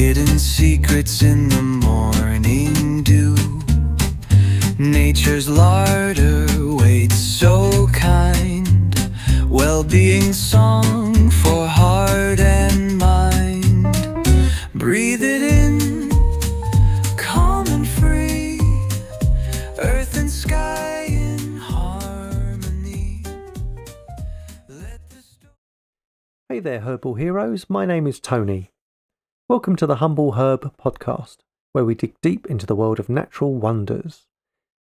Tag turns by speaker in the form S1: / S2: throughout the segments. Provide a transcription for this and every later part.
S1: hidden secrets in the morning dew. Nature's larder waits so kind, well-being song for heart and mind. Breathe it in, calm and free, earth and sky in harmony.
S2: Hey there, herbal heroes. My name is Tony. Welcome to the Humble Herb podcast, where we dig deep into the world of natural wonders.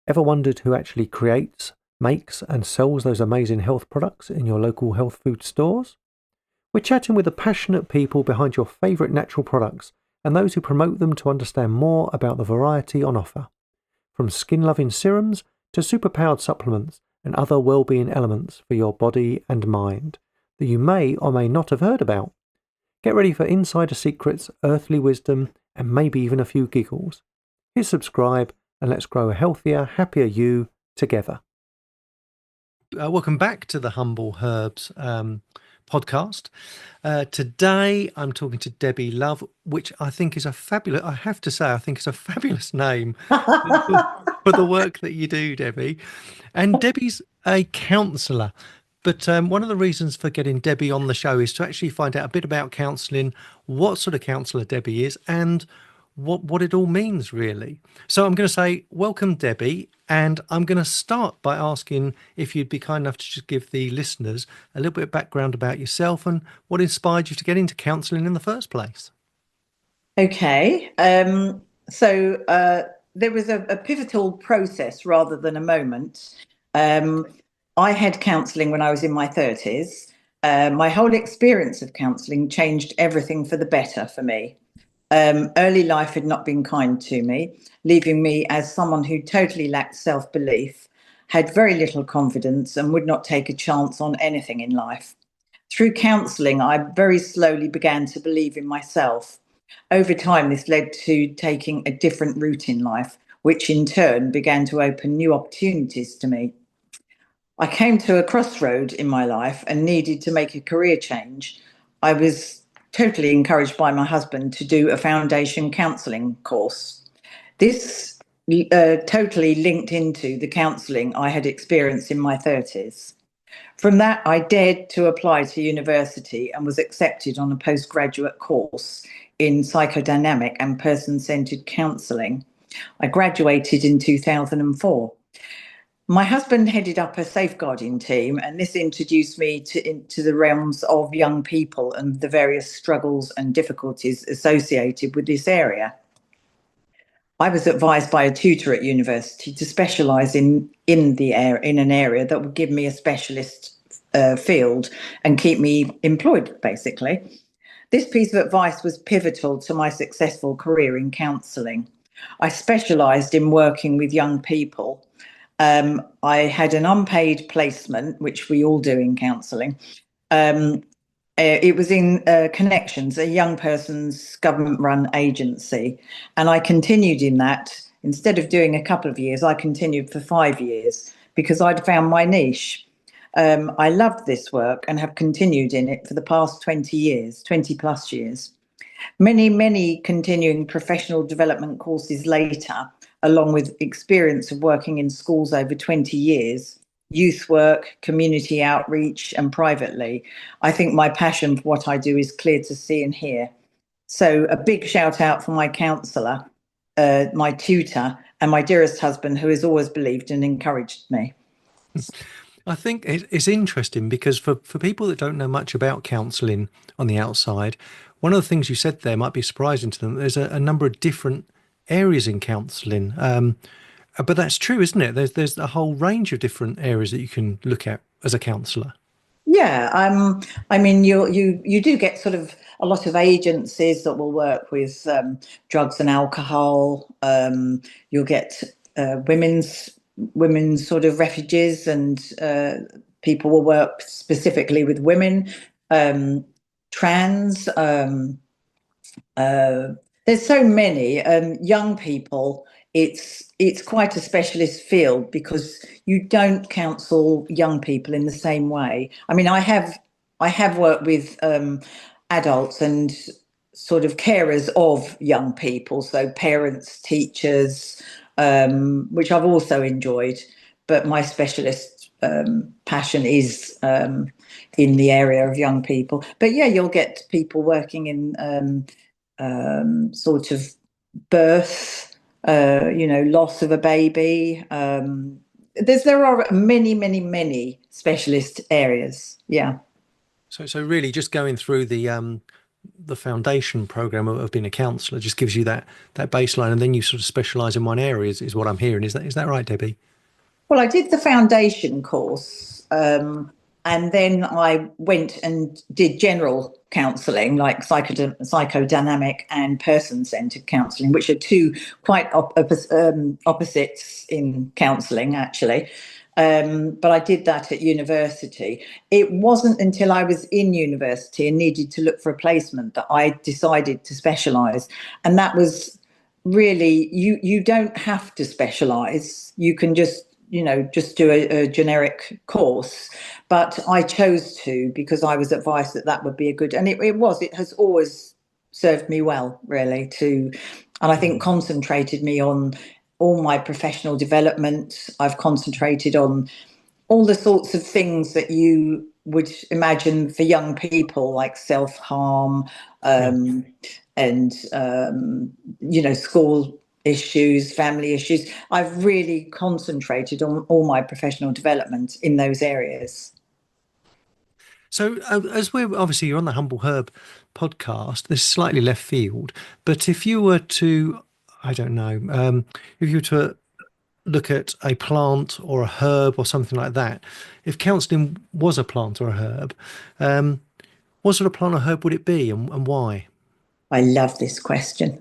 S2: Ever wondered who actually creates, makes and sells those amazing health products in your local health food stores? We're chatting with the passionate people behind your favourite natural products and those who promote them to understand more about the variety on offer. From skin-loving serums to superpowered supplements and other well-being elements for your body and mind that you may or may not have heard about. Get ready for insider secrets, earthly wisdom, and maybe even a few giggles. Hit subscribe and let's grow a healthier, happier you together. Welcome back to the Humble Herbs podcast. Today I'm talking to Debbie Love, which I think is a fabulous name for the work that you do, Debbie. And Debbie's a counsellor. But one of the reasons for getting Debbie on the show is to actually find out a bit about counselling, what sort of counsellor Debbie is, and what it all means, really. So I'm going to say, welcome, Debbie, and I'm going to start by asking if you'd be kind enough to just give the listeners a little bit of background about yourself and what inspired you to get into counselling in the first place.
S3: Okay. So there was a pivotal process rather than a moment. I had counselling when I was in my 30s. My whole experience of counselling changed everything for the better for me. Early life had not been kind to me, leaving me as someone who totally lacked self-belief, had very little confidence and would not take a chance on anything in life. Through counselling, I very slowly began to believe in myself. Over time, this led to taking a different route in life, which in turn began to open new opportunities to me. I came to a crossroad in my life and needed to make a career change. I was totally encouraged by my husband to do a foundation counselling course. This totally linked into the counselling I had experienced in my 30s. From that, I dared to apply to university and was accepted on a postgraduate course in psychodynamic and person-centred counselling. I graduated in 2004. My husband headed up a safeguarding team, and this introduced me into the realms of young people and the various struggles and difficulties associated with this area. I was advised by a tutor at university to specialise in an area that would give me a specialist field and keep me employed, basically. This piece of advice was pivotal to my successful career in counselling. I specialised in working with young people. I had an unpaid placement, which we all do in counselling. It was in Connections, a young person's government-run agency. And I continued in that. Instead of doing a couple of years, I continued for 5 years because I'd found my niche. I loved this work and have continued in it for the past 20 plus years. Many continuing professional development courses later, along with experience of working in schools over 20 years, youth work, community outreach, and privately, I think my passion for what I do is clear to see and hear. So a big shout out for my counsellor, my tutor, and my dearest husband, who has always believed and encouraged me.
S2: I think it's interesting because for people that don't know much about counselling on the outside, one of the things you said there might be surprising to them. There's a number of different areas in counselling, but that's true, isn't it? There's a whole range of different areas that you can look at as a counsellor.
S3: Yeah, I mean, you do get sort of a lot of agencies that will work with drugs and alcohol. You'll get women's sort of refuges, and people will work specifically with women, trans. There's so many young people. It's quite a specialist field because you don't counsel young people in the same way. I mean, I have worked with adults, and sort of carers of young people, so parents, teachers, which I've also enjoyed. But my specialist passion is in the area of young people. But yeah, you'll get people working in sort of birth, loss of a baby. There are many, many, many specialist areas. Yeah.
S2: So really, just going through the foundation program of being a counsellor just gives you that baseline, and then you sort of specialise in one area. Is what I'm hearing. Is that right, Debbie?
S3: Well, I did the foundation course, and then I went and did general counselling, like psychodynamic and person-centred counselling, which are two quite opposites in counselling, actually. But I did that at university. It wasn't until I was in university and needed to look for a placement that I decided to specialise, and that was really you don't have to specialise. You can just do a generic course, but I chose to because I was advised that would be a good, and it has always served me well, really, and I think concentrated me on all my professional development. I've concentrated on all the sorts of things that you would imagine for young people, like self-harm, and school issues, family issues. I've really concentrated on all my professional development in those areas.
S2: So, as we're obviously you're on the Humble Herb podcast, this is slightly left field, but if you were to, I don't know, if you were to look at a plant or a herb or something like that, if counselling was a plant or a herb, what sort of plant or herb would it be, and why?
S3: I love this question.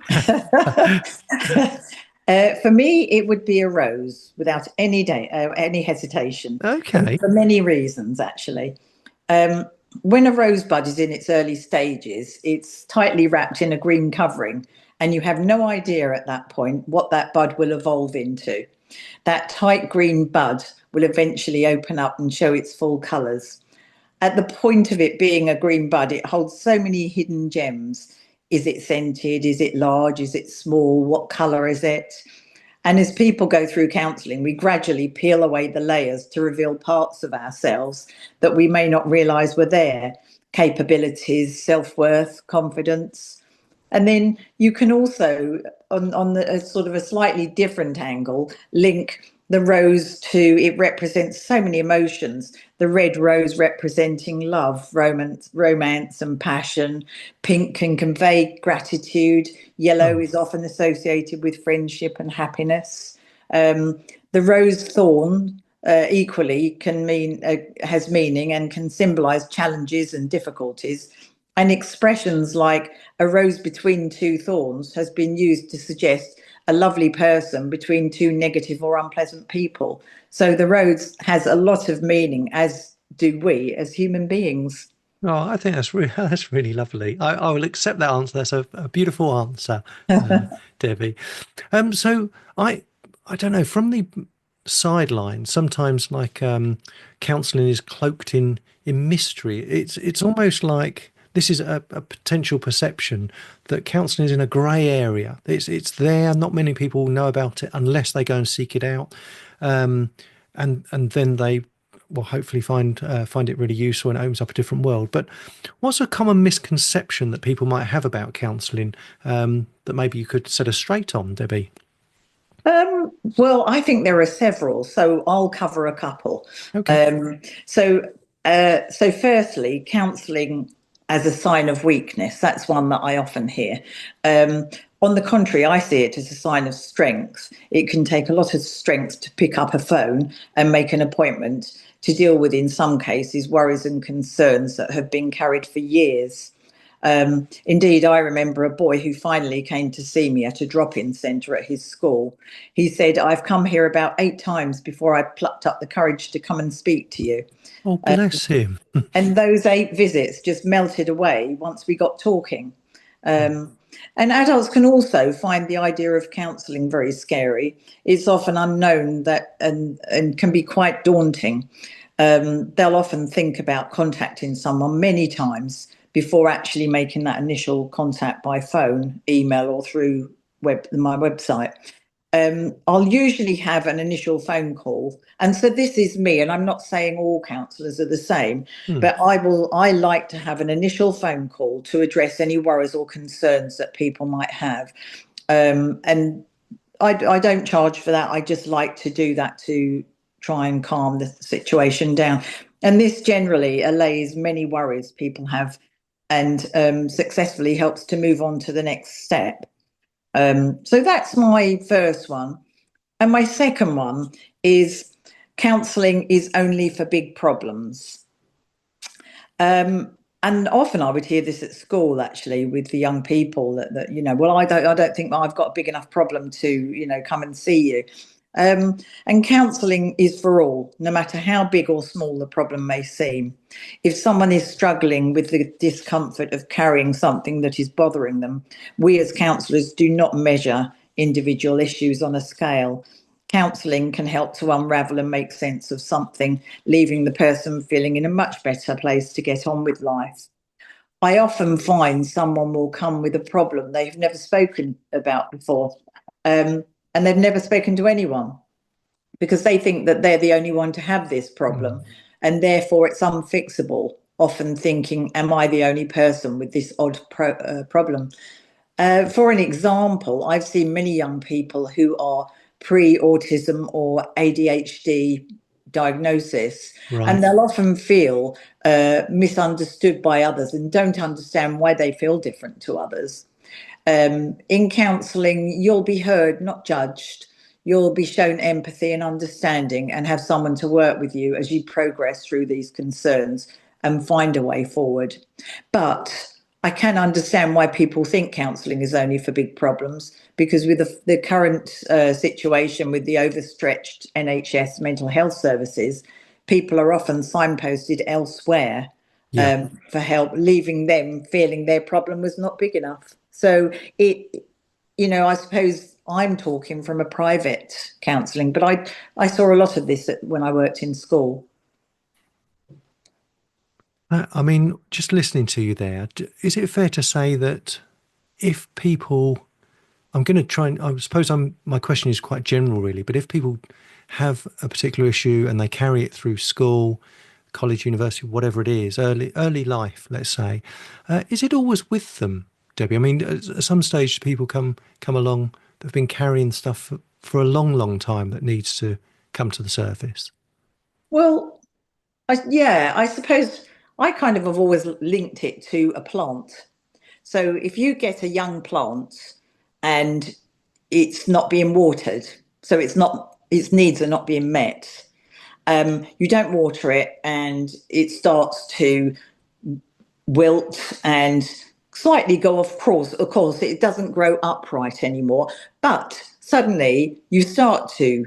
S3: For me, it would be a rose without any hesitation,
S2: Okay.
S3: for many reasons, actually. When a rosebud is in its early stages, it's tightly wrapped in a green covering, and you have no idea at that point what that bud will evolve into. That tight green bud will eventually open up and show its full colours. At the point of it being a green bud, it holds so many hidden gems. Is it scented? Is it large? Is it small? What colour is it? And as people go through counselling, we gradually peel away the layers to reveal parts of ourselves that we may not realise were there: capabilities, self-worth, confidence. And then you can also, on a sort of a slightly different angle, link the rose to, it represents so many emotions. The red rose representing love, romance and passion. Pink can convey gratitude. Yellow is often associated with friendship and happiness. The rose thorn equally can mean has meaning and can symbolize challenges and difficulties. And expressions like a rose between two thorns has been used to suggest a lovely person between two negative or unpleasant people. So the rose has a lot of meaning, as do we as human beings.
S2: Oh, I think that's really lovely. I will accept that answer. That's a beautiful answer, Debbie. So I don't know, from the sideline, sometimes like counselling is cloaked in mystery. It's almost like this is a potential perception that counselling is in a grey area. It's there. Not many people know about it unless they go and seek it out, and then they will hopefully find it really useful, and it opens up a different world. But what's a common misconception that people might have about counselling that maybe you could set us straight on, Debbie?
S3: Well, I think there are several, so I'll cover a couple.
S2: Okay.
S3: So firstly, counselling as a sign of weakness. That's one that I often hear. On the contrary, I see it as a sign of strength. It can take a lot of strength to pick up a phone and make an appointment to deal with, in some cases, worries and concerns that have been carried for years. Indeed, I remember a boy who finally came to see me at a drop-in centre at his school. He said, "I've come here about 8 times before I plucked up the courage to come and speak to you."
S2: Oh, bless him.
S3: And those 8 visits just melted away once we got talking. And adults can also find the idea of counselling very scary. It's often unknown and can be quite daunting. They'll often think about contacting someone many times before actually making that initial contact by phone, email, or through my website. I'll usually have an initial phone call. And so this is me, and I'm not saying all counsellors are the same, but I like to have an initial phone call to address any worries or concerns that people might have. And I don't charge for that. I just like to do that to try and calm the situation down. And this generally allays many worries people have and successfully helps to move on to the next step. So that's my first one. And my second one is counselling is only for big problems. And often I would hear this at school, actually, with the young people that well, I don't think I've got a big enough problem to come and see you. And counselling is for all, no matter how big or small the problem may seem. If someone is struggling with the discomfort of carrying something that is bothering them, we as counsellors do not measure individual issues on a scale. Counselling can help to unravel and make sense of something, leaving the person feeling in a much better place to get on with life. I often find someone will come with a problem they've never spoken about before, and they've never spoken to anyone because they think that they're the only one to have this problem, and therefore it's unfixable, often thinking, am I the only person with this odd problem? For an example, I've seen many young people who are pre-autism or ADHD diagnosis, and they'll often feel misunderstood by others and don't understand why they feel different to others. In counselling, you'll be heard, not judged. You'll be shown empathy and understanding and have someone to work with you as you progress through these concerns and find a way forward. But I can understand why people think counselling is only for big problems, because with the current situation with the overstretched NHS mental health services, people are often signposted elsewhere for help, leaving them feeling their problem was not big enough. So I suppose I'm talking from a private counselling, but I saw a lot of this when I worked in school.
S2: I mean, just listening to you there, is it fair to say that if people, I'm going to try and, I suppose my question is quite general really, but if people have a particular issue and they carry it through school, college, university, whatever it is, early life, let's say, is it always with them, Debbie? I mean, at some stage people come along that have been carrying stuff for a long, long time that needs to come to the surface.
S3: Well, I suppose I kind of have always linked it to a plant. So if you get a young plant and it's not being watered, so its needs are not being met, you don't water it and it starts to wilt and slightly go off course. Of course, it doesn't grow upright anymore, but suddenly you start to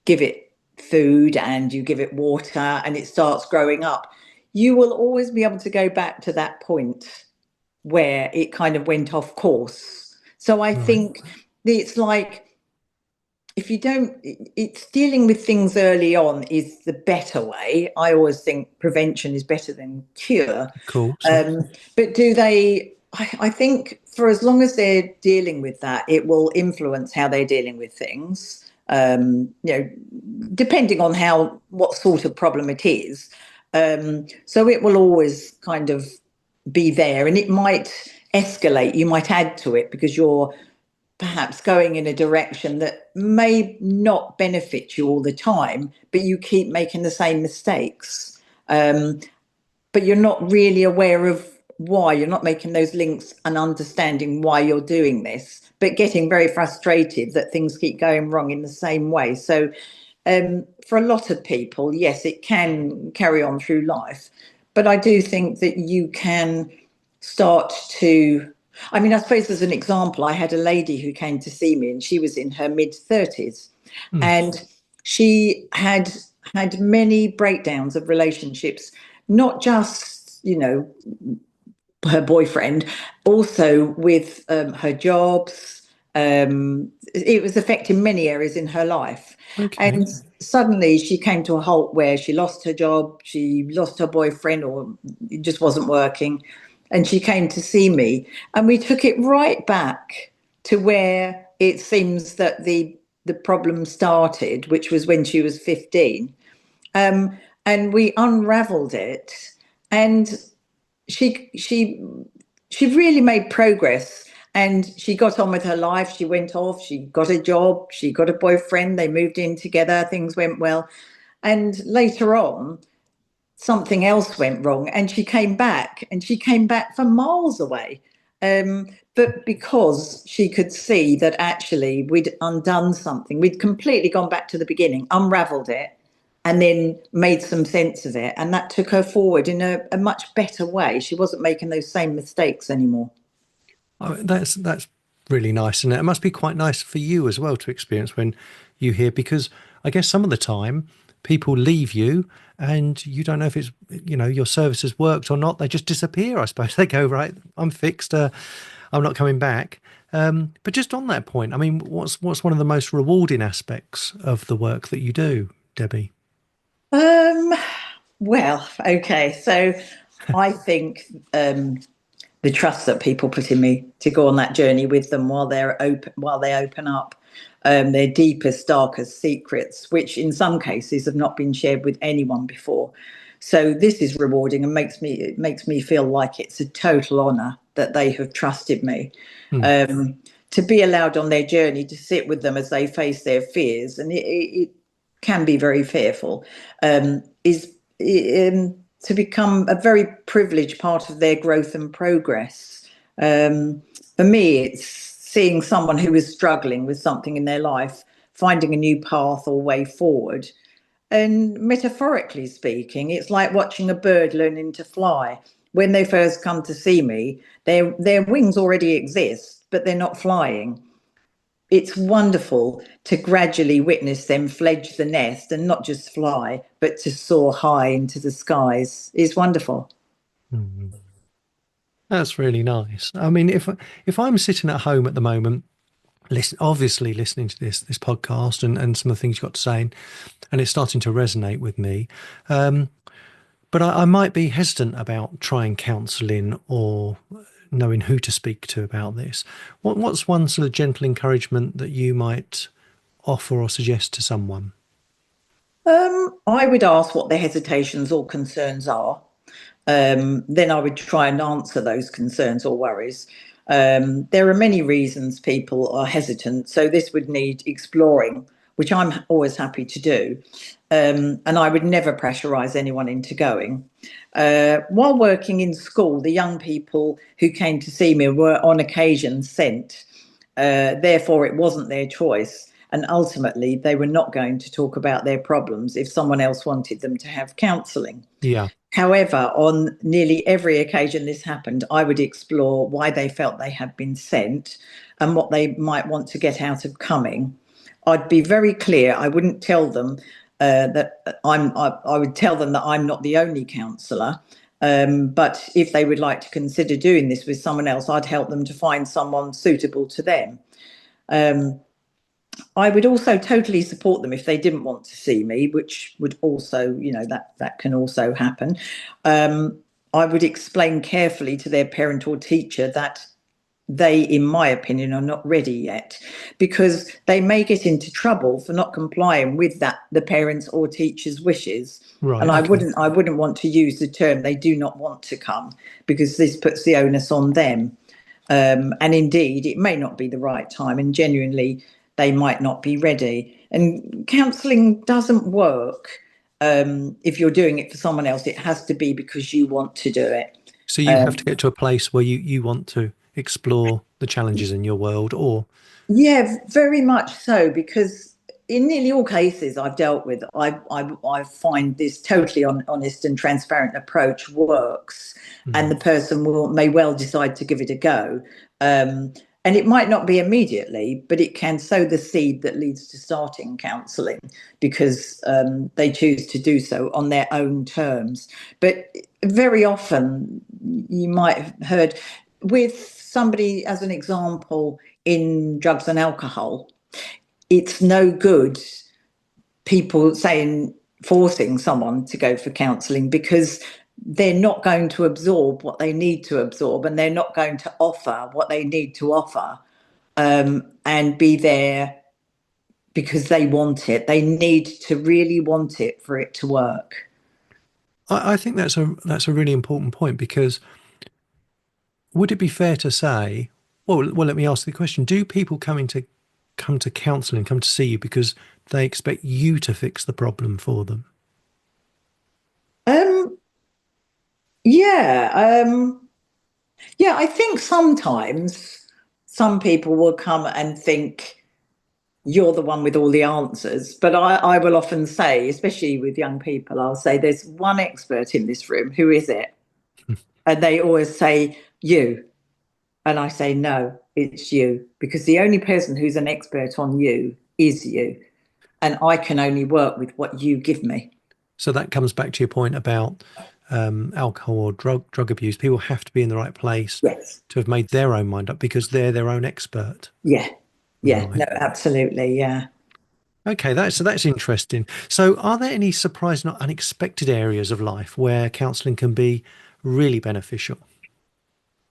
S3: give it food and you give it water and it starts growing up. You will always be able to go back to that point where it kind of went off course. So I think it's like, if you don't, it's dealing with things early on is the better way. I always think prevention is better than cure.
S2: Of course.
S3: But do they, I think for as long as they're dealing with that, it will influence how they're dealing with things. Depending on what sort of problem it is. So it will always kind of be there, and it might escalate. You might add to it because you're perhaps going in a direction that may not benefit you all the time, but you keep making the same mistakes. But you're not really aware of why. You're not making those links and understanding why you're doing this, but getting very frustrated that things keep going wrong in the same way. So for a lot of people, yes, it can carry on through life. But I do think that you can start to, I mean, I suppose as an example, I had a lady who came to see me and she was in her mid-30s and she had many breakdowns of relationships, not just, her boyfriend, also with her jobs. It was affecting many areas in her life.
S2: Okay.
S3: And suddenly she came to a halt where she lost her job, she lost her boyfriend, or it just wasn't working. and she came to see me, and we took it right back to where it seems that the problem started, which was when she was 15. And we unraveled it, and she really made progress, and she got on with her life. She went off, she got a job, she got a boyfriend, they moved in together, things went well. And later on, something else went wrong, and she came back from miles away. But because she could see that actually we'd undone something, we'd completely gone back to the beginning, unraveled it, and then made some sense of it. And that took her forward in a much better way. She wasn't making those same mistakes anymore.
S2: Oh, that's really nice, and it must be quite nice for you as well to experience when you hear, because I guess some of the time people leave you and you don't know if it's, your service has worked or not. They just disappear, I suppose. They go, right, I'm fixed, I'm not coming back. But just on that point, I mean, what's one of the most rewarding aspects of the work that you do, Debbie?
S3: Well, okay, so I think the trust that people put in me to go on that journey with them while they open up their deepest, darkest secrets, which in some cases have not been shared with anyone before. So this is rewarding, and it makes me feel like it's a total honour that they have trusted me. To be allowed on their journey, to sit with them as they face their fears, and it can be very fearful, is to become a very privileged part of their growth and progress. For me, it's seeing someone who is struggling with something in their life, finding a new path or way forward. And metaphorically speaking, it's like watching a bird learning to fly. When they first come to see me, their wings already exist, but they're not flying. It's wonderful to gradually witness them fledge the nest and not just fly, but to soar high into the skies. It's wonderful.
S2: That's really nice. I mean, if I'm sitting at home at the moment, obviously listening to this podcast and some of the things you've got to say, and it's starting to resonate with me, but I might be hesitant about trying counselling or knowing who to speak to about this. What's one sort of gentle encouragement that you might offer or suggest to someone?
S3: I would ask what their hesitations or concerns are. Then I would try and answer those concerns or worries. There are many reasons people are hesitant, so this would need exploring, which I'm always happy to do. And I would never pressurise anyone into going. While working in school, the young people who came to see me were on occasion sent. Therefore, it wasn't their choice. And ultimately, they were not going to talk about their problems if someone else wanted them to have counselling.
S2: Yeah.
S3: However, on nearly every occasion this happened, I would explore why they felt they had been sent and what they might want to get out of coming. I'd be very clear. I wouldn't tell them I would tell them that I'm not the only counsellor. But if they would like to consider doing this with someone else, I'd help them to find someone suitable to them. I would also totally support them if they didn't want to see me, which would also, that can also happen. I would explain carefully to their parent or teacher that they, in my opinion, are not ready yet, because they may get into trouble for not complying with the parents' or teacher's wishes.
S2: Right.
S3: And
S2: Okay.
S3: I wouldn't want to use the term "they do not want to come," because this puts the onus on them. And indeed, it may not be the right time, and genuinely, they might not be ready. And counselling doesn't work if you're doing it for someone else. It has to be because you want to do it.
S2: So you have to get to a place where you want to explore the challenges in your world, or
S3: Yeah, very much so, because in nearly all cases I've dealt with, I find this totally honest and transparent approach works, and the person may well decide to give it a go. And it might not be immediately, but it can sow the seed that leads to starting counselling, because they choose to do so on their own terms. But very often, you might have heard with somebody, as an example, in drugs and alcohol, it's no good people forcing someone to go for counselling, because they're not going to absorb what they need to absorb, and they're not going to offer what they need to offer, and be there because they want it. They need to really want it for it to work.
S2: I think that's a really important point, because would it be fair to say, well, let me ask the question: do people come to counselling, come to see you because they expect you to fix the problem for them?
S3: Um, yeah, yeah. I think sometimes some people will come and think you're the one with all the answers. But I will often say, especially with young people, I'll say, there's one expert in this room. Who is it? And they always say, you. And I say, no, it's you. Because the only person who's an expert on you is you. And I can only work with what you give me.
S2: So that comes back to your point about alcohol or drug abuse. People have to be in the right place
S3: Yes.
S2: to have made their own mind up because they're their own expert.
S3: Yeah. Yeah.
S2: Right.
S3: No, absolutely. Yeah.
S2: Okay, that's interesting. So, are there any surprising or unexpected areas of life where counselling can be really beneficial?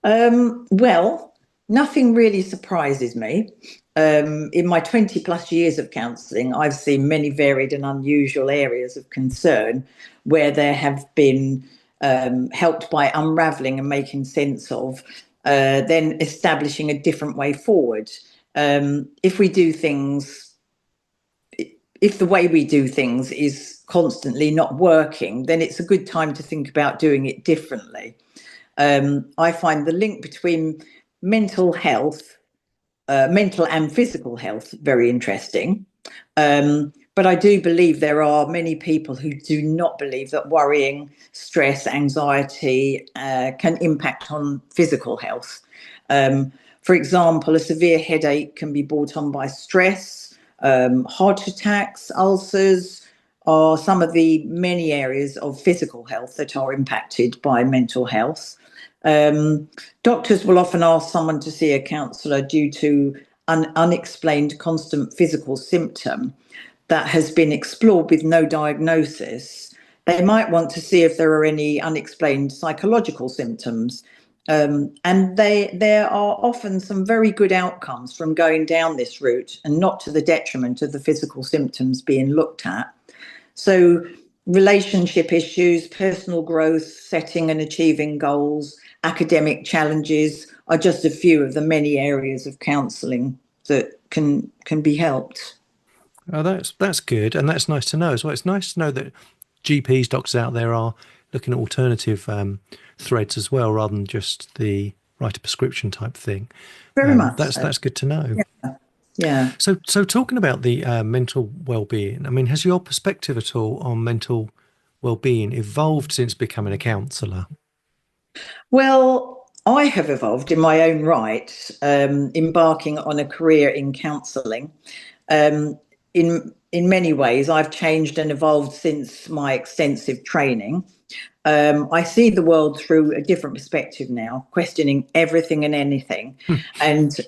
S3: Well, nothing really surprises me. In my 20 plus years of counselling, I've seen many varied and unusual areas of concern where there have been helped by unravelling and making sense of, then establishing a different way forward. If we do things, if the way we do things is constantly not working, then it's a good time to think about doing it differently. I find the link between mental health, mental and physical health, very interesting. But I do believe there are many people who do not believe that worrying, stress, anxiety can impact on physical health. For example, a severe headache can be brought on by stress, heart attacks, ulcers are some of the many areas of physical health that are impacted by mental health. Um, Doctors will often ask someone to see a counsellor due to an unexplained constant physical symptom that has been explored with no diagnosis. They might want to see if there are any unexplained psychological symptoms. And there are often some very good outcomes from going down this route and not to the detriment of the physical symptoms being looked at. So, relationship issues, personal growth, setting and achieving goals, academic challenges are just a few of the many areas of counselling that can be helped.
S2: Oh, that's good, and that's nice to know as well. It's nice to know that GPs, doctors out there are looking at alternative threads as well, rather than just the write a prescription type thing.
S3: Very much
S2: That's
S3: so.
S2: that's good to know.
S3: Yeah.
S2: So talking about the mental well-being, I mean, has your perspective at all on mental well-being evolved since becoming a counsellor?
S3: Well, I have evolved in my own right, embarking on a career in counselling. Um, in many ways, I've changed and evolved since my extensive training. I see the world through a different perspective now, questioning everything and anything, and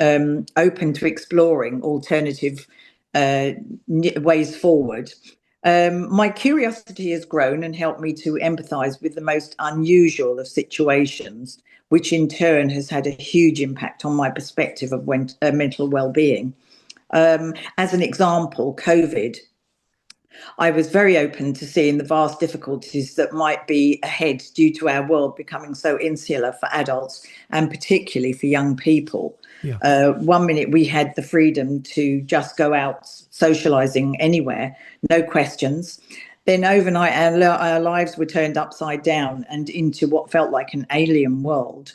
S3: open to exploring alternative uh, ways forward. My curiosity has grown and helped me to empathise with the most unusual of situations, which in turn has had a huge impact on my perspective of mental well-being. As an example, COVID, I was very open to seeing the vast difficulties that might be ahead due to our world becoming so insular for adults and particularly for young people.
S2: Yeah.
S3: One minute we had the freedom to just go out socializing anywhere, no questions. Then overnight, our lives were turned upside down and into what felt like an alien world.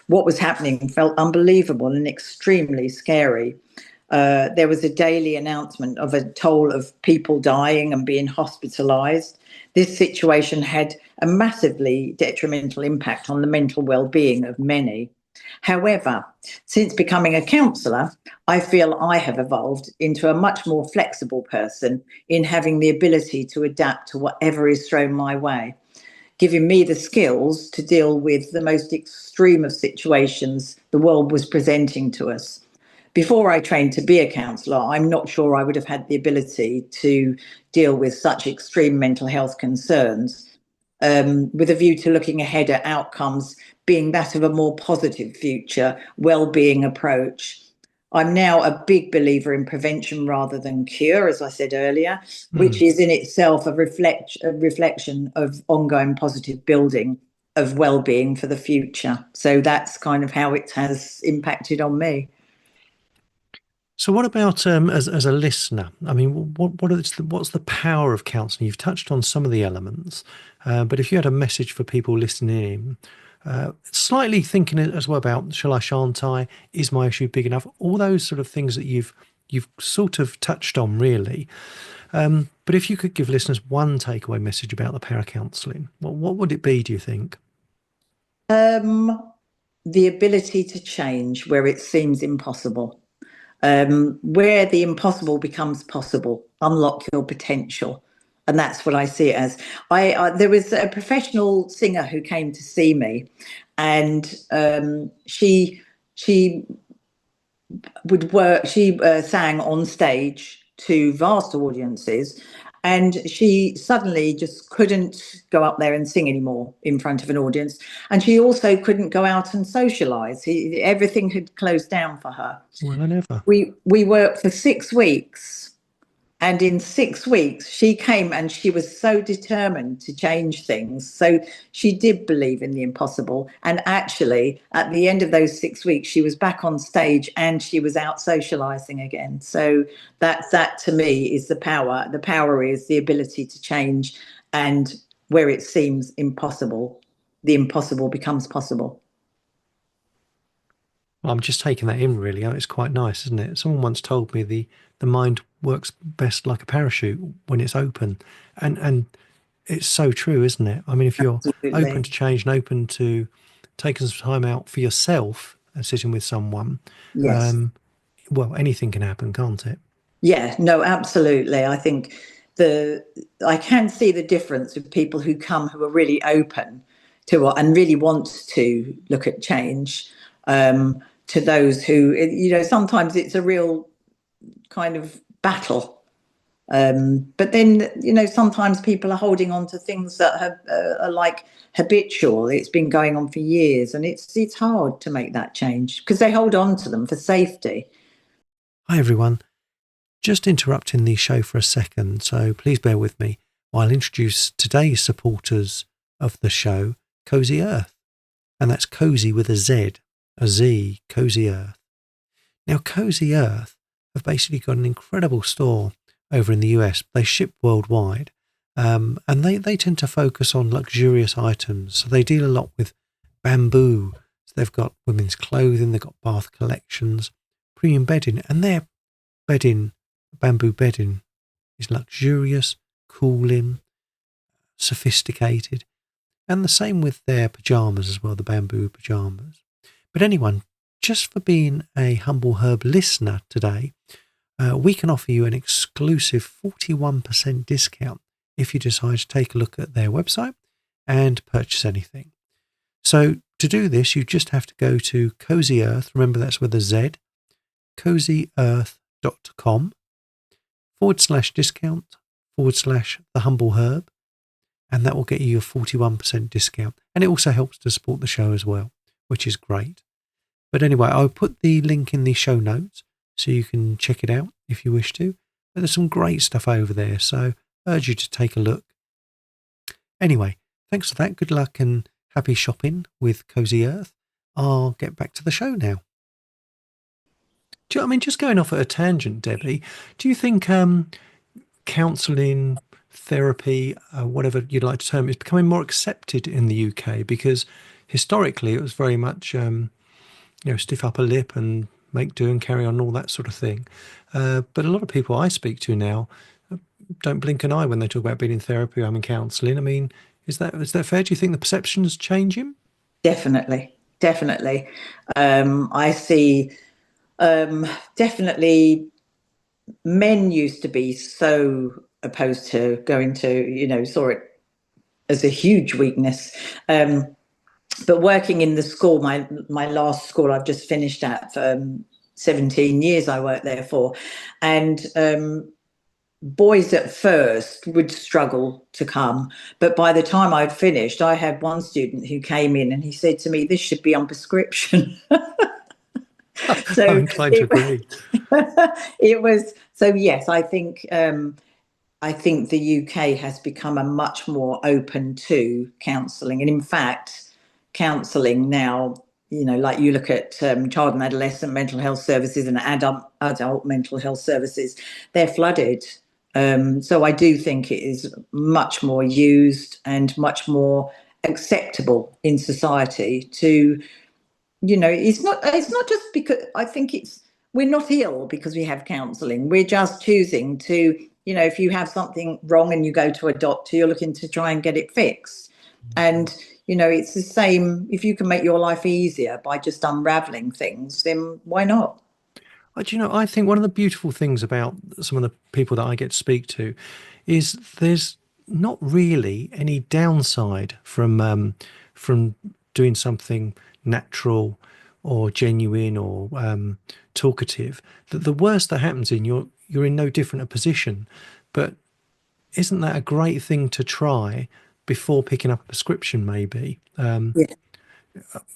S3: What was happening felt unbelievable and extremely scary. There was a daily announcement of a toll of people dying and being hospitalised. This situation had a massively detrimental impact on the mental well-being of many. However, since becoming a counsellor, I feel I have evolved into a much more flexible person in having the ability to adapt to whatever is thrown my way, giving me the skills to deal with the most extreme of situations the world was presenting to us. Before I trained to be a counsellor, I'm not sure I would have had the ability to deal with such extreme mental health concerns. with a view to looking ahead at outcomes being that of a more positive future, well-being approach. I'm now a big believer in prevention rather than cure, as I said earlier, which is in itself a reflection of ongoing positive building of well-being for the future. So that's kind of how it has impacted on me.
S2: So, what about as a listener? I mean, what's the power of counselling? You've touched on some of the elements, but if you had a message for people listening in, slightly thinking as well about shall I, shan't I? Is my issue big enough? All those sort of things that you've sort of touched on, really. But if you could give listeners one takeaway message about the power of counselling, what would it be? Do you think?
S3: The ability to change where it seems impossible. Where the impossible becomes possible, unlock your potential. And that's what I see it as. There was a professional singer who came to see me, and she would work. She sang on stage to vast audiences, and she suddenly just couldn't go up there and sing anymore in front of an audience. And she also couldn't go out and socialise. Everything had closed down for her.
S2: Well, I never.
S3: We worked for 6 weeks, and in 6 weeks she came and she was so determined to change things. So she did believe in the impossible, and actually at the end of those 6 weeks she was back on stage and she was out socializing again. So that to me is the power is the ability to change, and where it seems impossible, the impossible becomes possible.
S2: I'm just taking that in, really. It's quite nice, isn't it? Someone once told me the mind works best like a parachute when it's open, and it's so true, isn't it? I mean, if you're
S3: Absolutely.
S2: open to change and open to taking some time out for yourself and sitting with someone,
S3: Yes.
S2: well, anything can happen, can't it?
S3: Yeah, no, absolutely. I think I can see the difference with people who come who are really open to and really want to look at change, to those who, sometimes it's a real kind of battle. But then, sometimes people are holding on to things that are like habitual. It's been going on for years, and it's hard to make that change because they hold on to them for safety.
S2: Hi, everyone. Just interrupting the show for a second, so please bear with me while I introduce today's supporters of the show, Cozy Earth. And that's Cozy with a Z, Cozy Earth. Now, Cozy Earth have basically got an incredible store over in the US. They ship worldwide, and they tend to focus on luxurious items. So they deal a lot with bamboo. So they've got women's clothing, they've got bath collections, premium bedding, and their bamboo bedding is luxurious, cooling, sophisticated. And the same with their pyjamas as well, the bamboo pyjamas. But anyone, just for being a Humble Herb listener today, we can offer you an exclusive 41% discount if you decide to take a look at their website and purchase anything. So to do this, you just have to go to Cozy Earth, remember that's with a Z, cozyearth.com/discount/the Humble Herb, and that will get you a 41% discount. And it also helps to support the show as well, which is great. But anyway, I'll put the link in the show notes so you can check it out if you wish to. But there's some great stuff over there, so I urge you to take a look. Anyway, thanks for that. Good luck and happy shopping with Cozy Earth. I'll get back to the show now. Just going off at a tangent, Debbie, do you think counselling, therapy, whatever you'd like to term it, is becoming more accepted in the UK? Because historically it was very much, stiff upper lip and make do and carry on, all that sort of thing. But a lot of people I speak to now don't blink an eye when they talk about being in therapy or having counselling. I mean, is that fair? Do you think the perception's changing?
S3: Definitely. I see, definitely men used to be so opposed to going to, saw it as a huge weakness. But working in the school, my last school I've just finished at, 17 years I worked there for, and boys at first would struggle to come, but by the time I'd finished, I had one student who came in and he said to me, "This should be on prescription."
S2: I'm
S3: So
S2: inclined to
S3: it,
S2: agree.
S3: it was so. Yes, I think the UK has become a much more open to counselling, and in fact, counselling now, like you look at child and adolescent mental health services and adult mental health services, they're flooded. So I do think it is much more used and much more acceptable in society to, it's not just because I think we're not ill because we have counselling. We're just choosing to, if you have something wrong and you go to a doctor, you're looking to try and get it fixed. And it's the same. If you can make your life easier by just unraveling things, then why not?
S2: Do you know, I think one of the beautiful things about some of the people that I get to speak to is there's not really any downside from doing something natural or genuine or talkative. That the worst that happens you're in no different a position. But isn't that a great thing to try before picking up a prescription? Maybe
S3: Yeah.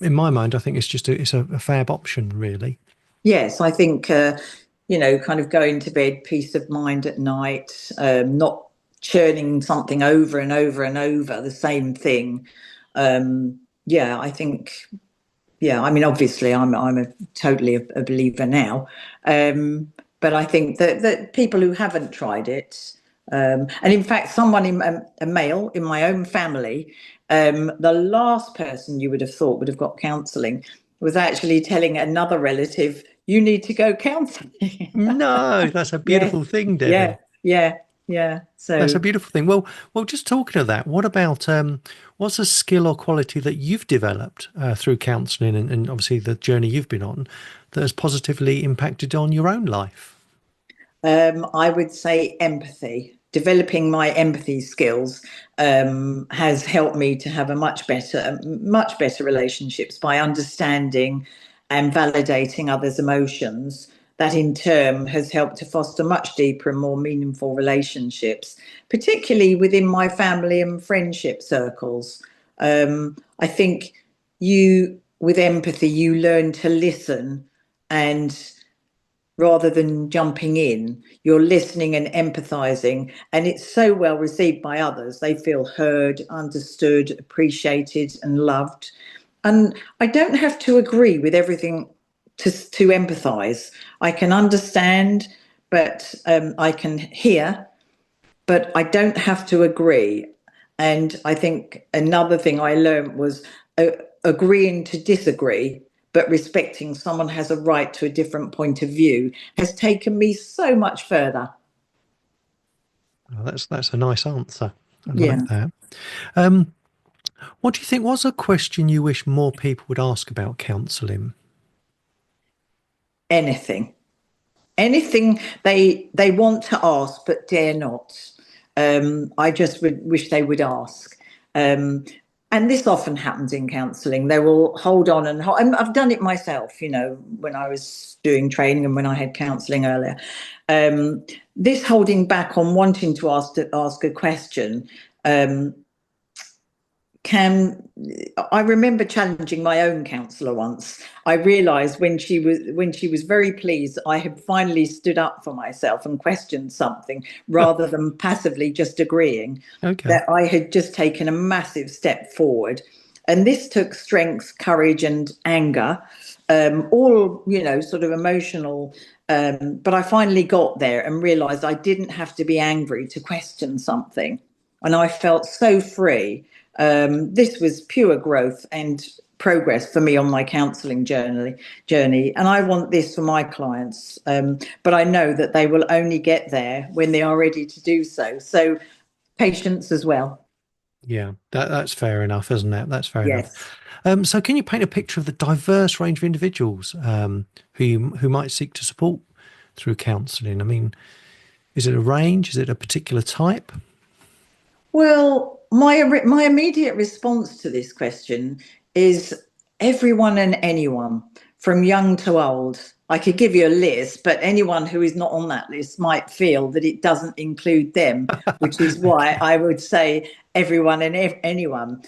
S2: in my mind, I think it's a fab option, really.
S3: Yes, I think, kind of going to bed, peace of mind at night, not churning something over and over and over, the same thing. Yeah, I think, yeah, I mean, obviously, I'm totally a believer now. But I think that people who haven't tried it, and in fact, someone a male in my own family, the last person you would have thought would have got counselling was actually telling another relative, "You need to go counselling."
S2: No, that's a
S3: Yeah,
S2: beautiful thing,
S3: yeah,
S2: Debbie.
S3: yeah, yeah.
S2: That's a
S3: So
S2: beautiful thing. Well, just talking of that, what about what's a skill or quality that you've developed through counselling and obviously the journey you've been on that has positively impacted on your own life?
S3: I would say empathy. Developing my empathy skills has helped me to have a much better relationships by understanding and validating others' emotions. That in turn has helped to foster much deeper and more meaningful relationships, particularly within my family and friendship circles. I think with empathy, you learn to listen and rather than jumping in, you're listening and empathizing, and it's so well received by others. They feel heard, understood, appreciated, and loved. And I don't have to agree with everything to empathize. I can understand, but I can hear, but I don't have to agree. And I think another thing I learned was agreeing to disagree, but respecting someone has a right to a different point of view has taken me so much further.
S2: Oh, that's a nice answer. I
S3: Yeah.
S2: like that. Um, what do you think was a question you wish more people would ask about counselling?
S3: Anything. Anything they want to ask but dare not. I just would wish they would ask. Um, and this often happens in counselling. They will hold on and I've done it myself. When I was doing training and when I had counselling earlier. Um, this holding back on wanting to ask a question um, can I remember challenging my own counsellor once. I realised when she was very pleased I had finally stood up for myself and questioned something rather than passively just agreeing,
S2: Okay.
S3: that I had just taken a massive step forward. And this took strength, courage, and anger, all sort of emotional. But I finally got there and realised I didn't have to be angry to question something, and I felt so free. This was pure growth and progress for me on my counselling journey, and I want this for my clients. But I know that they will only get there when they are ready to do so. So patience as well.
S2: Yeah, that's fair enough, isn't it? That's fair enough.
S3: Yes.
S2: So, can you paint a picture of the diverse range of individuals who might seek to support through counselling? I mean, is it a range? Is it a particular type?
S3: Well, my immediate response to this question is everyone and anyone, from young to old. I could give you a list, but anyone who is not on that list might feel that it doesn't include them, which is why I would say everyone and anyone.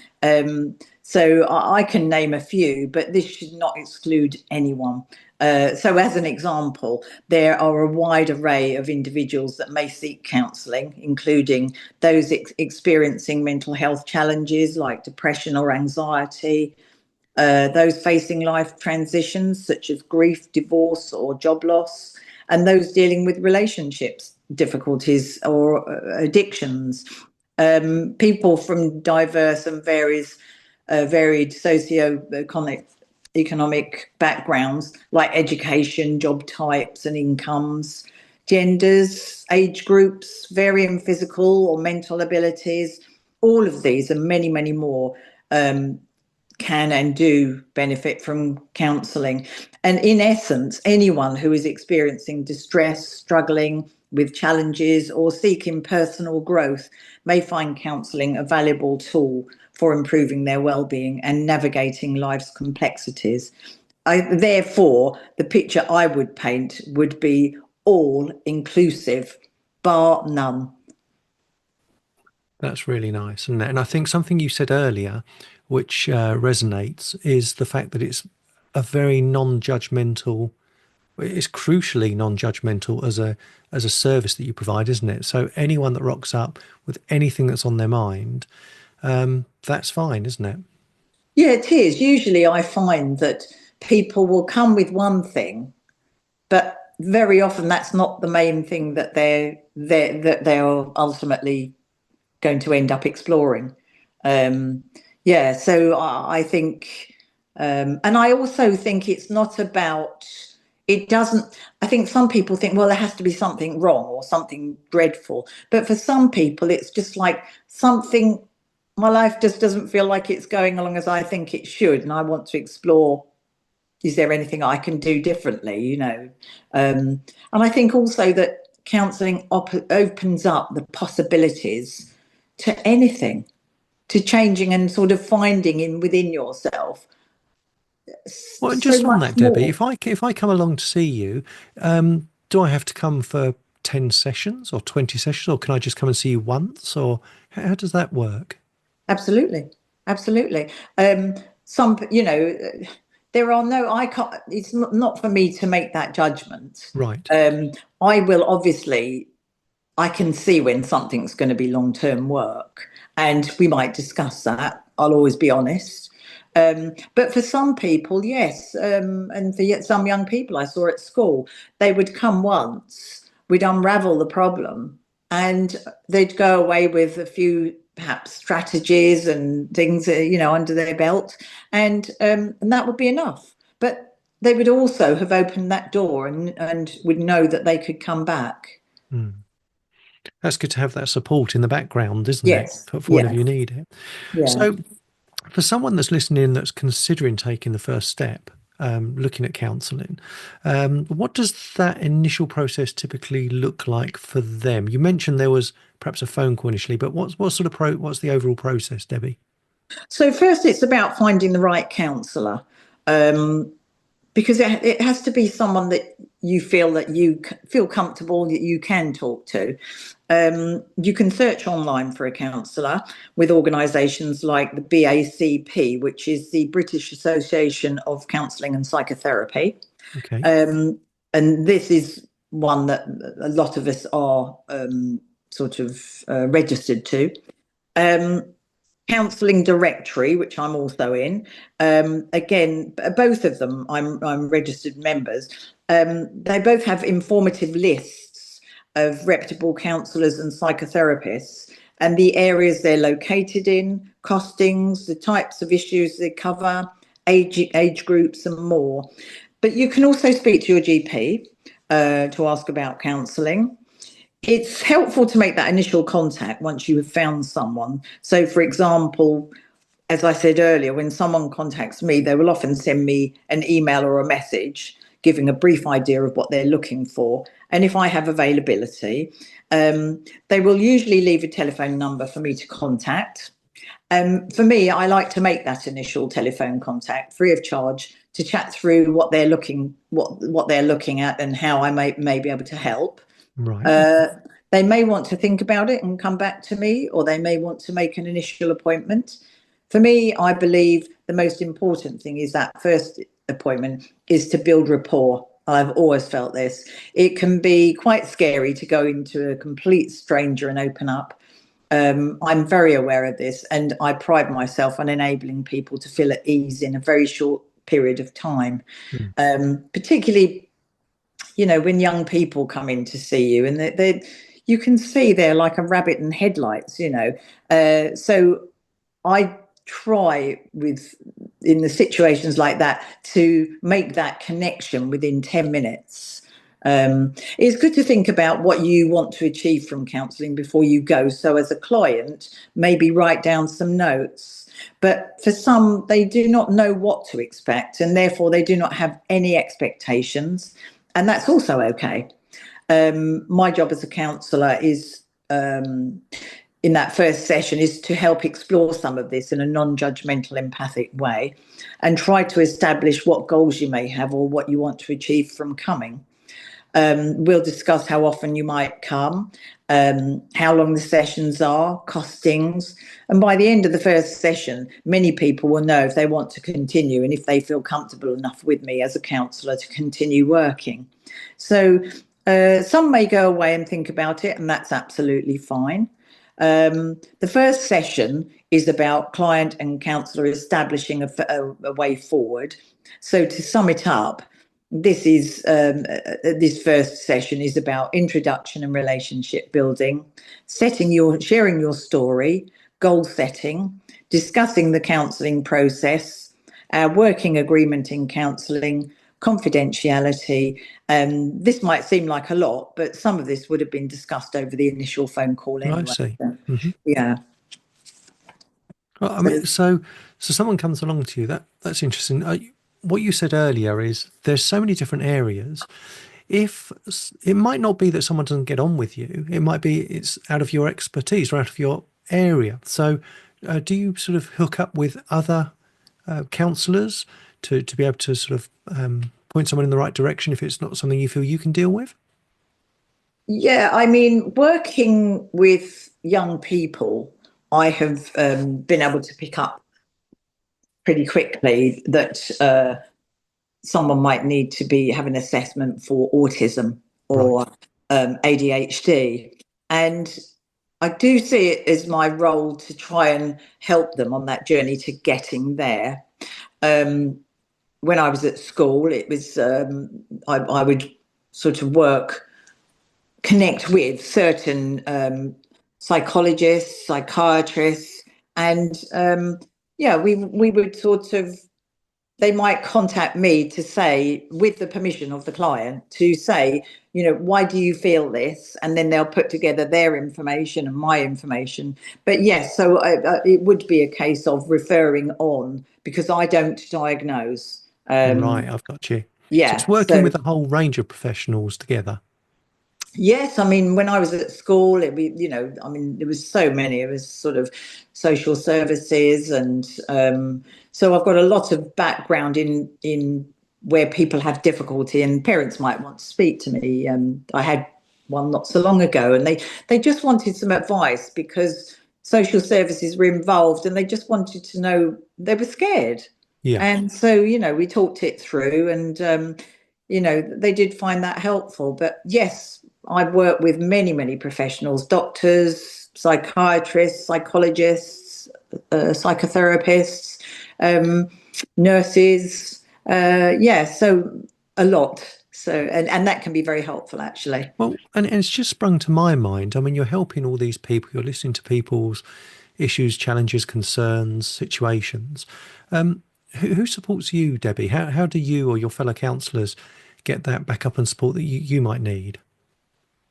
S3: So I can name a few, but this should not exclude anyone. So as an example, there are a wide array of individuals that may seek counselling, including those experiencing mental health challenges like depression or anxiety, those facing life transitions such as grief, divorce, or job loss, and those dealing with relationships difficulties or addictions. People from diverse and varied economic backgrounds like education, job types, and incomes, genders, age groups, varying physical or mental abilities. All of these and many, many more can and do benefit from counselling. And in essence, anyone who is experiencing distress, struggling with challenges, or seeking personal growth may find counselling a valuable tool for improving their well-being and navigating life's complexities. Therefore, the picture I would paint would be all inclusive, bar none.
S2: That's really nice, isn't it? And I think something you said earlier, which resonates, is the fact that it's a very non-judgmental. It's crucially non-judgmental as a service that you provide, isn't it? So anyone that rocks up with anything that's on their mind, that's fine, isn't it?
S3: Yeah, it is. Usually I find that people will come with one thing, but very often that's not the main thing that they're ultimately going to end up exploring. Yeah, so I think, and I also think it's not about, it doesn't, I think some people think, well, there has to be something wrong or something dreadful. But for some people, it's just like something, my life just doesn't feel like it's going along as I think it should. And I want to explore, is there anything I can do differently, you know? And I think also that counselling opens up the possibilities to anything, to changing and sort of finding in within yourself
S2: Well,
S3: so
S2: just on
S3: much
S2: that, Debbie,
S3: more.
S2: if I come along to see you, do I have to come for 10 sessions or 20 sessions, or can I just come and see you once, or how does that work?
S3: Absolutely, absolutely. Some, you know, there are no. I can't. It's not for me to make that judgment.
S2: Right.
S3: I will obviously. I can see when something's going to be long-term work, and we might discuss that. I'll always be honest. But for some people, yes, and for yet some young people I saw at school, they would come once, we'd unravel the problem, and they'd go away with a few perhaps strategies and things, you know, under their belt, and that would be enough. But they would also have opened that door and would know that they could come back.
S2: Mm. That's good to have that support in the background, isn't it,
S3: Yes,
S2: for whenever
S3: yeah,
S2: you need it.
S3: yeah.
S2: So, for someone that's listening that's considering taking the first step, looking at counselling, what does that initial process typically look like for them? You mentioned there was perhaps a phone call initially, but what's the overall process, Debbie?
S3: So first, it's about finding the right counsellor, um, because it has to be someone that you feel that you feel comfortable that you can talk to. You can search online for a counsellor with organisations like the BACP, which is the British Association of Counselling and Psychotherapy,
S2: Okay.
S3: and this is one that a lot of us are sort of registered to. Um, Counselling Directory, which I'm also in. Again, both of them, I'm registered members. They both have informative lists of reputable counsellors and psychotherapists and the areas they're located in, costings, the types of issues they cover, age groups, and more. But you can also speak to your GP to ask about counselling. It's helpful to make that initial contact once you have found someone. So, for example, as I said earlier, when someone contacts me, they will often send me an email or a message giving a brief idea of what they're looking for. And if I have availability, they will usually leave a telephone number for me to contact. For me, I like to make that initial telephone contact free of charge to chat through what they're looking at and how I may be able to help.
S2: Right.
S3: They may want to think about it and come back to me, or they may want to make an initial appointment. For me, I believe the most important thing is that first appointment is to build rapport. I've always felt this. It can be quite scary to go into a complete stranger and open up. I'm very aware of this, and I pride myself on enabling people to feel at ease in a very short period of time. Particularly, when young people come in to see you, and you can see they're like a rabbit in headlights. So I try in the situations like that to make that connection within 10 minutes. It's good to think about what you want to achieve from counselling before you go. So as a client, maybe write down some notes. But for some, they do not know what to expect, and therefore they do not have any expectations. And that's also okay. My job as a counsellor is, in that first session, is to help explore some of this in a non-judgmental, empathic way, and try to establish what goals you may have or what you want to achieve from coming. We'll discuss how often you might come, how long the sessions are, costings. And by the end of the first session, many people will know if they want to continue and if they feel comfortable enough with me as a counsellor to continue working. So some may go away and think about it, and that's absolutely fine. The first session is about client and counsellor establishing a way forward. So to sum it up, this first session is about introduction and relationship building, sharing your story, goal setting, discussing the counselling process, our working agreement in counselling, confidentiality. This might seem like a lot, but some of this would have been discussed over the initial phone call
S2: I
S3: anyway.
S2: see.
S3: Yeah.
S2: Well, I mean, so someone comes along to you. That's interesting. What you said earlier is there's so many different areas. If it might not be that someone doesn't get on with you, it might be it's out of your expertise or out of your area. So, do you sort of hook up with other counsellors to be able to sort of point someone in the right direction if it's not something you feel you can deal with?
S3: Yeah, I mean, working with young people, I have been able to pick up pretty quickly that someone might need to have an assessment for autism or ADHD. And I do see it as my role to try and help them on that journey to getting there. When I was at school, it was I would sort of connect with certain psychologists, psychiatrists, and we would sort of, they might contact me to say, with the permission of the client, to say, why do you feel this? And then they'll put together their information and my information. But yes, so it would be a case of referring on, because I don't diagnose.
S2: Right, I've got you. So it's
S3: Yeah.
S2: working
S3: So
S2: with a whole range of professionals together.
S3: yes, I mean, when I was at school, there was so many. It was sort of social services, and so I've got a lot of background in where people have difficulty, and parents might want to speak to me. I had one not so long ago, and they just wanted some advice because social services were involved, and they just wanted to know. They were scared,
S2: Yeah.
S3: and so we talked it through, and they did find that helpful. But yes, I've worked with many, many professionals, doctors, psychiatrists, psychologists, psychotherapists, nurses. So a lot. So, and that can be very helpful, actually.
S2: Well, and it's just sprung to my mind. I mean, you're helping all these people, you're listening to people's issues, challenges, concerns, situations. Who supports you, Debbie? How do you or your fellow counsellors get that backup and support that you might need?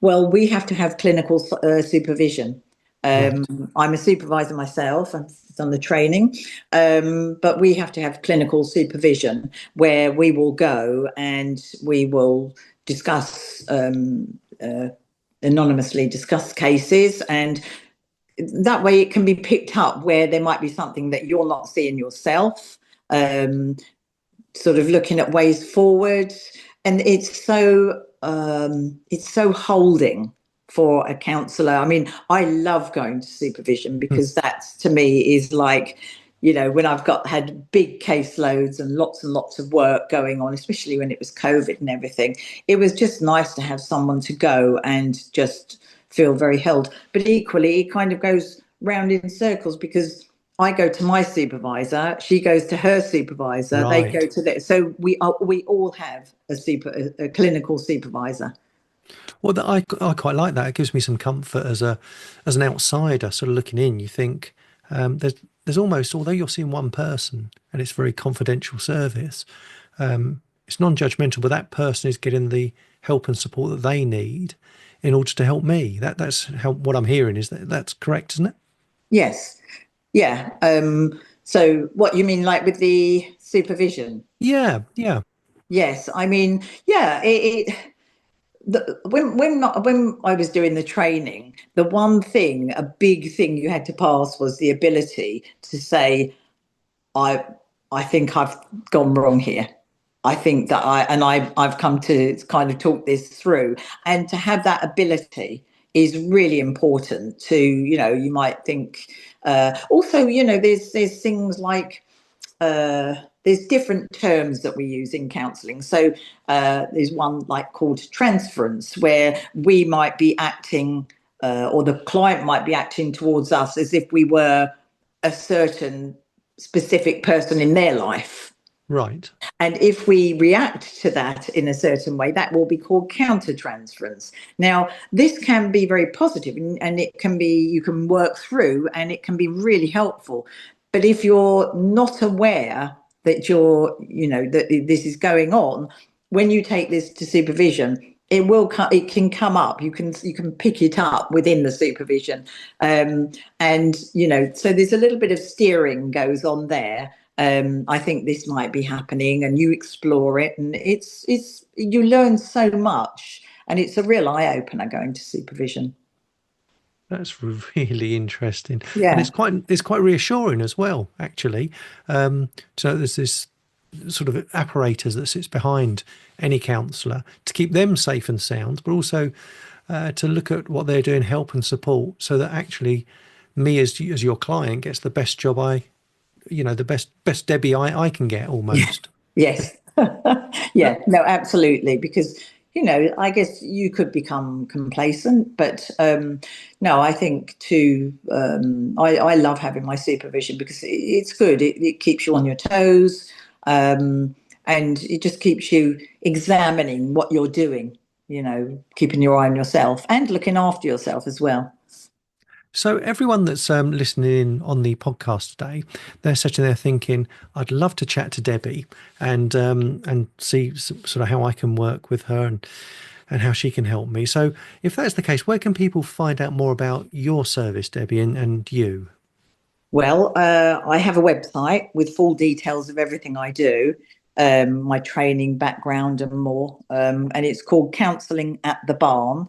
S3: Well, we have to have clinical supervision.
S2: Right.
S3: I'm a supervisor myself. I've done the training, but we have to have clinical supervision where we will go and we will discuss anonymously discuss cases, and that way it can be picked up where there might be something that you're not seeing yourself. sort of looking at ways forward, and it's so holding for a counsellor. I mean, I love going to supervision
S2: Mm.
S3: because that's, to me, is like, when I've had big caseloads and lots of work going on, especially when it was COVID and everything. It was just nice to have someone to go and just feel very held. But equally, it kind of goes round in circles because I go to my supervisor, she goes to her supervisor, they go
S2: Right.
S3: to their. So we all have a clinical supervisor.
S2: Well, I quite like that. It gives me some comfort as an outsider, sort of looking in. You think there's almost, although you're seeing one person and it's very confidential service, it's non-judgmental, but that person is getting the help and support that they need in order to help me. That's how what I'm hearing is that's correct, isn't it?
S3: Yes, yeah. So what you mean, like with the supervision?
S2: Yeah, yeah,
S3: Yes, I mean, yeah. When I was doing the training, the one thing, a big thing you had to pass was the ability to say, I I think I've gone wrong here. I think that I've come to kind of talk this through, and to have that ability is really important. To, you might think, also, there's things like, there's different terms that we use in counselling. So there's one like called transference, where we might be acting, or the client might be acting towards us as if we were a certain specific person in their life.
S2: right.
S3: And if we react to that in a certain way, that will be called countertransference. Now, this can be very positive, and it can be, you can work through, and it can be really helpful. But if you're not aware that that this is going on, when you take this to supervision, it can come up. You can pick it up within the supervision, and so there's a little bit of steering goes on there. I think this might be happening, and you explore it, and it's you learn so much, and it's a real eye opener going to supervision.
S2: That's really interesting, and
S3: Yeah,
S2: it's quite reassuring as well, actually. So there's this sort of apparatus that sits behind any counsellor to keep them safe and sound, but also to look at what they're doing, help and support, so that actually me as your client gets the best job the best Debbie I can get almost.
S3: yes, yeah, no, absolutely, because I guess you could become complacent, but no, I think too. I love having my supervision because it's good. It keeps you on your toes, and it just keeps you examining what you're doing. Keeping your eye on yourself and looking after yourself as well.
S2: So everyone that's listening in on the podcast today, they're sitting there thinking, "I'd love to chat to Debbie and see sort of how I can work with her and how she can help me." So if that's the case, where can people find out more about your service, Debbie, and you?
S3: Well, I have a website with full details of everything I do, my training background and more, and it's called Counselling at the Barn.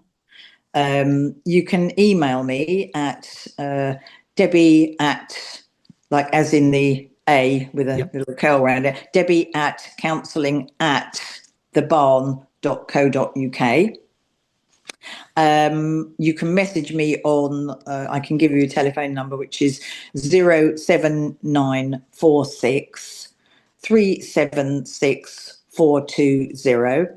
S3: You can email me at Debbie at, like as in the A with a
S2: Yep.
S3: little curl around it, Debbie at counselling at thebarn.co.uk. You can message me on, I can give you a telephone number, which is 07946 376 420,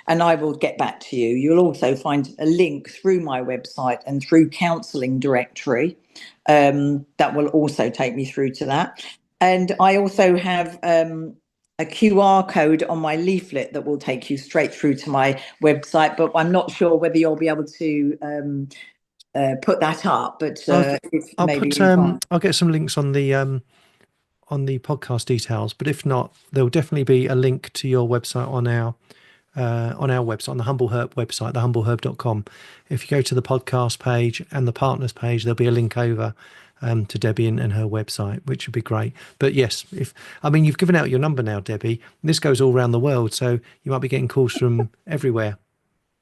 S3: and I will get back to you. You'll also find a link through my website and through counselling directory, that will also take me through to that. And I also have a QR code on my leaflet that will take you straight through to my website, but I'm not sure whether you'll be able to put that up. But
S2: I'll,
S3: if
S2: I'll
S3: maybe
S2: put
S3: you can't.
S2: I'll get some links on the podcast details, but if not, there will definitely be a link to your website on our website, on the Humble Herb website, thehumbleherb.com. If you go to the podcast page and the partners page, there'll be a link over to Debbie and her website, which would be great. But yes, you've given out your number now, Debbie. This goes all around the world, so you might be getting calls from everywhere,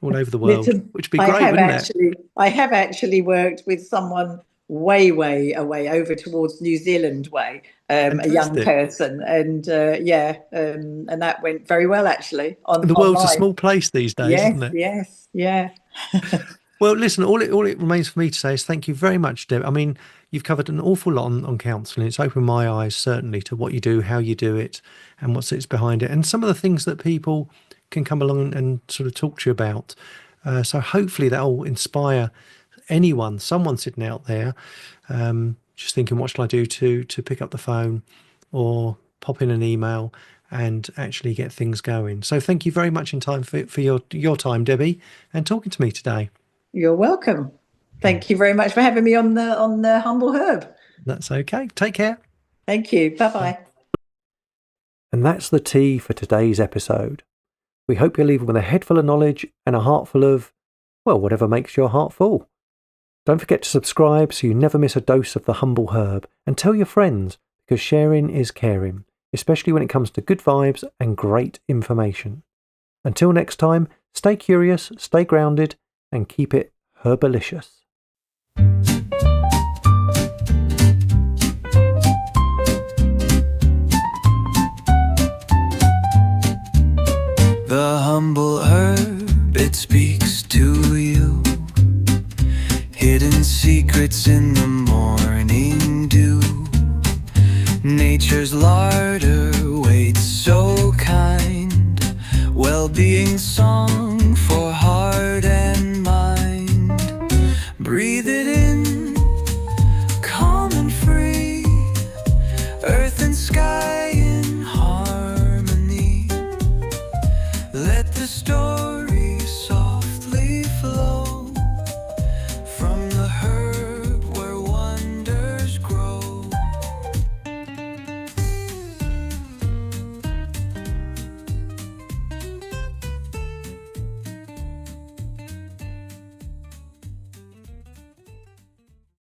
S2: all over the world, which would be great, wouldn't it?
S3: I have actually worked with someone way away over towards New Zealand way, a young
S2: Fantastic.
S3: person, and and that went very well actually
S2: The world's a
S3: online.
S2: small place these days,
S3: Yes,
S2: isn't it?
S3: yes, yeah.
S2: Well, listen, all it remains for me to say is thank you very much, Deb. I mean, you've covered an awful lot on counselling. It's opened my eyes, certainly, to what you do, how you do it, and what sits behind it, and some of the things that people can come along and sort of talk to you about. So hopefully that will inspire someone sitting out there, just thinking, what shall I do to pick up the phone or pop in an email and actually get things going. So thank you very much for your time, Debbie, and talking to me today.
S3: You're welcome. Thank you very much for having me on the Humble Herb.
S2: That's okay. Take care.
S3: Thank you. Bye-bye.
S2: And that's the tea for today's episode. We hope you're leaving with a head full of knowledge and a heart full of, well, whatever makes your heart full. Don't forget to subscribe so you never miss a dose of the Humble Herb, and tell your friends, because sharing is caring, especially when it comes to good vibes and great information. Until next time, stay curious, stay grounded, and keep it herbalicious.
S1: The humble herb, it speaks to you. Hidden secrets in the